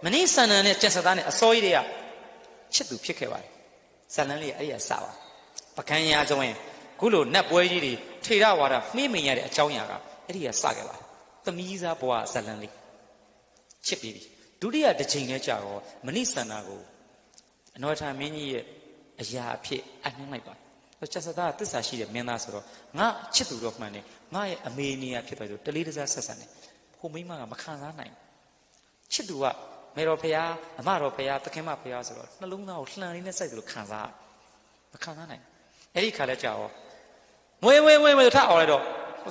မနိဆန္ဒနဲ့ကျက်စသားနဲ့အစိုးရတွေကချစ်သူဖြစ်ခဲ့ပါတယ်ဇလန်းလေးအဲ့ဒီကစပါပကံရာဆိုရင်ခုလိုနတ်ပွဲကြီးတွေထေရဝါဒမှေးမိန်ရတဲ့အကြောင်းအရာကအဲ့ဒီကစခဲ့ပါသမီးစားဘဝဇလန်းလေးချစ်ပြီးပြီဒုတိယတစ်ချိန်နဲ့ကြာတော့မနိဆန္ဒကိုအနောထာမင်းကြီးရဲ့အရာအဖြစ်အနှင်းလိုက်ပါကျက်စသားကသစ္စာရှိတဲ့မင်းသားဆိုတော့ငါချစ်သူတော့မှန်တယ်ငါရဲ့အမေနေရဖြစ်သွားဆိုတလေးတစားဆက်ဆံတယ်ဟိုမိမကမခံစားနိုင်ချစ်သူကမေတော်ဖရာအမတော်ဖရာသခင်မဖရာဆိုတော့နှလုံးသားကိုလှန်လေးနဲ့စိုက်သလိုခံစားမခံစားနိုင်အဲ့ဒီခါလဲကြာတော့မွေထအောင်လိုက်တော့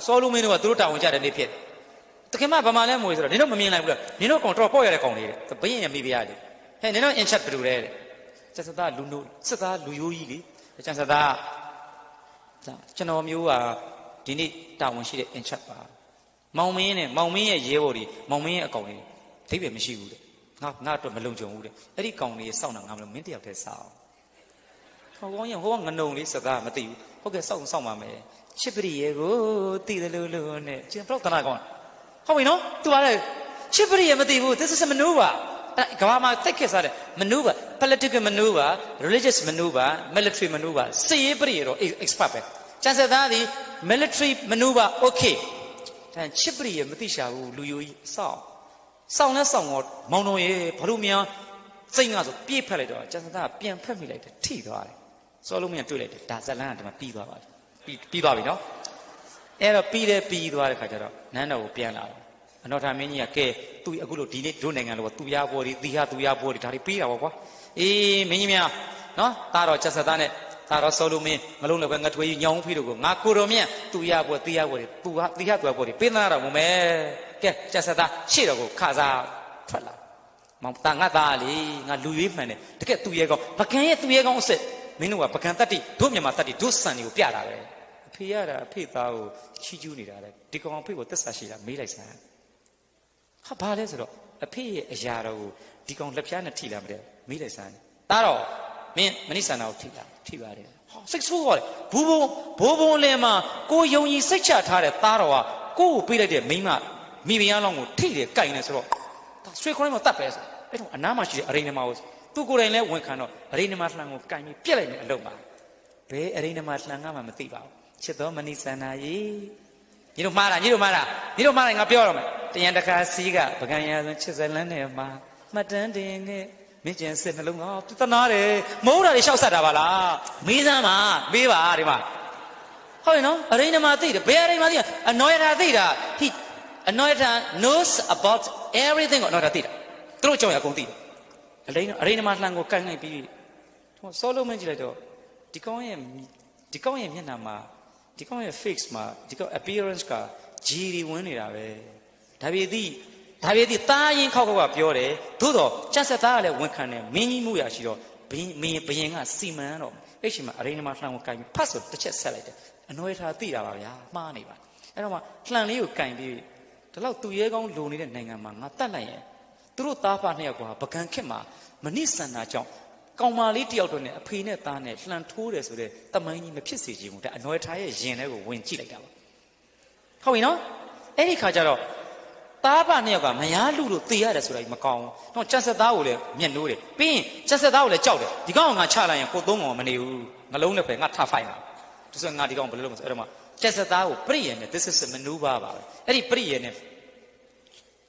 စောလူမင်းတို့ကသူတို့တာဝန်ကြတဲ့နေ့ဖြစ်သခင်မဗမာလဲမွေဆိုတော့နင်တို့မမြင်နိုင်ဘူးလားနင်တို့ကောင်တော့ပေါ့ရတဲ့ကောင်လေးတဲ့ဘရင်ရမိဖရာလေဟဲ့နင်တို့အင်ချက်ဘယ်လိုလဲတဲ့ကျက်စသားလူနို့စစ်သားလူယိုးကြီးလေကျက်စသားကျွန်တော်မျိုးကဒီနေ့တာဝန်ရှိတဲ့အင်ချက်ပါမောင်မင်းရဲ့ရဲဘော်တွေမောင်မင်းရဲ့အကောင်လေးဒိဗေမရှိဘူးတဲ့ငါတော့မလုံခြုံဘူးတဲ့အဲ့ဒီကောင်လေးစောင့်တာငါမလို့မင်းတယောက်တည်းစောင့်ဟောကောင်းရင်ဟိုကငနုံလေးစကားမသိဘူးဟုတ်ကဲ့စောင့်ပါမယ်ချစ်ပရိရဲ့ကိုတည်တယ်လို့နဲ့ကျင်ပရောတနာကောင်းဟုတ်ပြီနော်သူကလည်းချစ်ပရိရဲ့မသိဘူး this is a maneuver ကဘာမှာတက်ခဲ့စားတယ် maneuver political maneuver religious maneuver military maneuver စစ်ရေးပရိရဲ့တော့ expert ပဲကျန်ဆက်သားသည် military maneuver okay ဒါချစ်ပရိရဲ့မသိရှာဘူးလူယိုကြီးစောင့်တော့မောင်တော်ရဲ့ဘာလို့များစိတ်ငါဆိုပြေးဖက်လိုက်တော့ကျန်စသားကပြန်ဖက်မိလိုက်တယ်ထိသွားတယ်စောလုံးမင်းတွေ့လိုက်တယ်ဒါဇလန်းကဒီမှာပြီးသွားပါပြီပြီးသွားပြီနော်အဲ့တော့ပြီးသွားတဲ့ခါကျတော့နန်းတော်ကိုပြန်လာတော့အနောထာမင်းကြီးကကဲသူအခုလို့ဒီနေ့တို့နိုင်ငံလို့သူရဘော်တွေတီဟာသူရဘော်တွေဒါတွေပြီးတာပေါ့ကွာအေးမင်းကြီးများနော်သားတော်ကျန်စသားနဲ့သားတော်စောလုံးမင်းမလုံးလည်းပဲငါထွေးကြီးညောင်းဖိလို့ကိုငါကိုတော်မြတ်သူရဘော်တီဟာဘော်တွေသူဟာတီဟာသူရဘော်တွေပေးသားတော်မမယ်ကဲကျန်စသားရှေ့တော်ကိုခါစားထွက်လာမောင်တာငါသားလေငါလူရွေးမှန်တယ်တကယ်သူရဲကောင်းပကံရဲ့သူရဲကောင်းအစ်စ်မင်းတို့ကပကံတတ္တိတို့မြန်မာတတ္တိတို့စံတွေကိုပြတာပဲအဖေရတာအဖေသားကိုချီးကျူးနေတာလေဒီကောင်အဖေကိုသက်သာရှိတာမေးလိုက်စမ်းဟာဘာလဲဆိုတော့အဖေရဲ့အရာတော်ကိုဒီကောင်လက်ဖျားနဲ့ထိလာမတဲ့မေးလိုက်စမ်းတာတော့မင်းမနိဆန္ဒကိုထိပါတယ်ဟာစိတ်ဆိုးသွားတယ်ဘိုးဘုံလင်မှာကိုယုံကြည်စိတ်ချထားတဲ့သားတော်ကကိုကိုပေးလိုက်တဲ့မိန်းမမိဖုရားလောင်းကိုထိတယ်ကြိုင်နေဆိုတော့ဆွေခေါင်းမှာတတ်ပဲဆိုအဲ့တော့အနားမှာရှိတဲ့အရိဏမကိုသူကိုယ်တိုင်လည်းဝန်ခံတော့အရိဏမလှန်ကိုကြိုင်ပြီးပြက်လိုက်နေအလုံးပါဘယ်အရိဏမလှန်ကမှမသိပါဘူးချစ်တော်မနိဆန္ဒကြီးညီတို့မှားတာငါပြောတော့မယ်တရံတခါစီးကပကံရာဆိုချစ်စလန်းနဲ့မှာမှတ်တမ်းတင်ခဲ့မင်းကျန်စစ်နှလုံးသားသူတနာတယ်မဟုတ်တာတွေရှောက်ဆက်တာပါလားမေးစမ်းပါမေးပါဒီမှာဟုတ်ရင်နော်အရိဏမသိတယ်ဘယ်အရိဏမသိတာအနောယထာသိတာAnoita knows about everything ကို Anoita သိတာသူတို့ကြောင့်ရအကုန်သိတယ်အရိဏမလှန်ကိုကိုင်လိုက်ပြီးစောလုံးမင်းကြည့်လိုက်တော့ဒီကောင်းရဲ့မျက်နှာမှာဒီကောင်းရဲ့ face မှာဒီကောင်း appearance ကဂျီရီဝင်နေတာပဲဒါပေသည်တားရင်ခောက်ကပြောတယ်သို့တော့ကျက်ဆက်သားကလည်းဝန်ခံတယ်မင်းကြီးမှုရရှိတော့ဘယင်ကစီမံတော့အဲ့ချိန်မှာအရိဏမလှန်ကိုကိုင်ပြီးဖတ်ဆိုတစ်ချက်ဆက်လိုက်တယ်Anoita သိတာပါဗျာမှားနေပါအဲ့တော့မှလှန်လေးကိုကိုင်ပြီးဒီလောက်သူရဲကောင်းလုံနေတဲ့နိုင်ငံမှာငါတတ်လိုက်ရင်သူတို့သားဖနှစ်ယောက်ကပကံခစ်မှာမနိဆန္ဒကြောင့်ကောင်မလေးတယောက်တော့နဲ့အဖေနဲ့သားနဲ့လှန်ထိုးတယ်ဆိုတဲ့တမိုင်းကြီးမဖြစ်စေချင်ဘူးတဲ့အနောထာရဲ့ရင်ထဲကိုဝင်ကြည့်လိုက်တာပါဟုတ်ပြီနော်အဲ့ဒီခါကျတော့သားဖနှစ်ယောက်ကမယားလူလို့သေရတယ်ဆိုတာကြီးမကောင်းဘူးတော့ကျက်ဆက်သားကိုလည်းမျက်နှိုးတယ်ပြီးရင်ကျက်ဆက်သားကိုလည်းကြောက်တယ်ဒီကောင်ကငါချလိုက်ရင်ကိုသုံးကောင်မနေဘူးငလုံးနဲ့ပဲငါထဖိုက်တာသူဆိုငါဒီကောင်ဘယ်လိုလုပ်မလဲဆိုအဲ့တော့မှကျက်ဆက်သားကိုပြည့်ရနဲ့ this is a maneuver ပါပဲအဲ့ဒီပြည့်ရနဲ့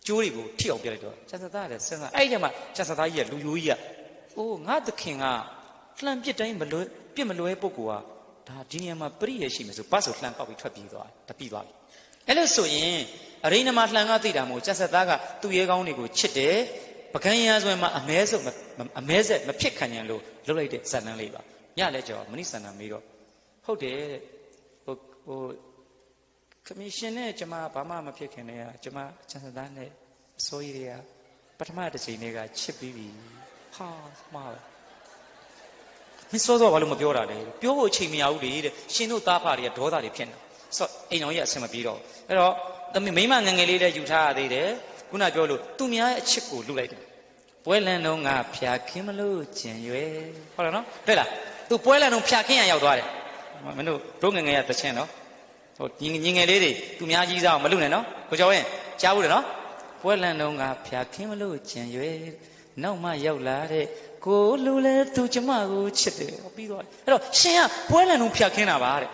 ကျိုးတွေကိုထိအောင်ပြလိုက်တော့ကျက်ဆက်သားလည်းစဉ်းစားအဲ့ဒီမှာကျက်ဆက်သားကြီးကလူယိုးကြီးကအိုးငါသခင်ကလှမ်းပစ်တိုင်းမလွဲပုဂ္ဂိုလ်ကဒါဒီနေရာမှာပြည့်ရရှိမယ်ဆိုဘတ်ဆိုလှမ်းပေါက်ပြီးထွက်ပြေးသွားတယ်ပြီးသွားပြီအဲ့လို့ဆိုရင်အရိဏမလှန်ကသိတာမို့ကျက်ဆက်သားကသူ့ရဲကောင်းတွေကိုချစ်တယ်ပကံရဆိုရင်မှအမဲဆက်မဖြစ်ခံရန်လို့လုပ်လိုက်တဲ့ဇာတ်လမ်းလေးပါညလဲကြောမနိဆန္ဒမေးတော့ဟုတ်တယ်ဟိုခမရှင်နဲ့ကျမဘာမှမဖြစ်ခင်တည်းကကျမကျန်စသားနဲ့အစိုးရတွေကပထမတစ်ချိန်တည်းကချစ်ပြီးပြီဟာမှားမင်းစောဘာလို့မပြောတာလဲပြောဖို့အချိန်မရဘူးလေတဲ့ရှင်တို့သားဖတွေကဒေါသတွေဖြစ်နေဆိုအိမ်တော်ကြီးအဆင်မပြေတော့အဲ့တော့မိမငငယ်လေးလည်းယူထားရသေးတယ်ခုနပြောလို့သူများရဲ့အချစ်ကိုလူလိုက်တယ်ပွဲလန်းတော့ငါဖျာခင်းမလို့ကျင်ရွယ်ဟုတ်လားနော်တွေ့လားသူပွဲလန်းတော့ဖျာခင်းရရောက်သွားတယ်မင်းတို့ငငယ်ရတချင်းနော်ဟိုညီငယ်လေးတွေသူများကြီးစားအောင်မလုပ်နဲ့နော်ကိုကျော်ရင်ကြားဘူးလေနော် ပွဲလန့်တော့ကဖျာခင်းမလို့ကြံရွယ်နောက်မှရောက်လာတဲ့ကိုလူလဲသူကျမကိုချစ်တယ်ပြီးတော့အဲ့တော့ရှင်ကပွဲလန့်တော့ဖျာခင်းတာပါတဲ့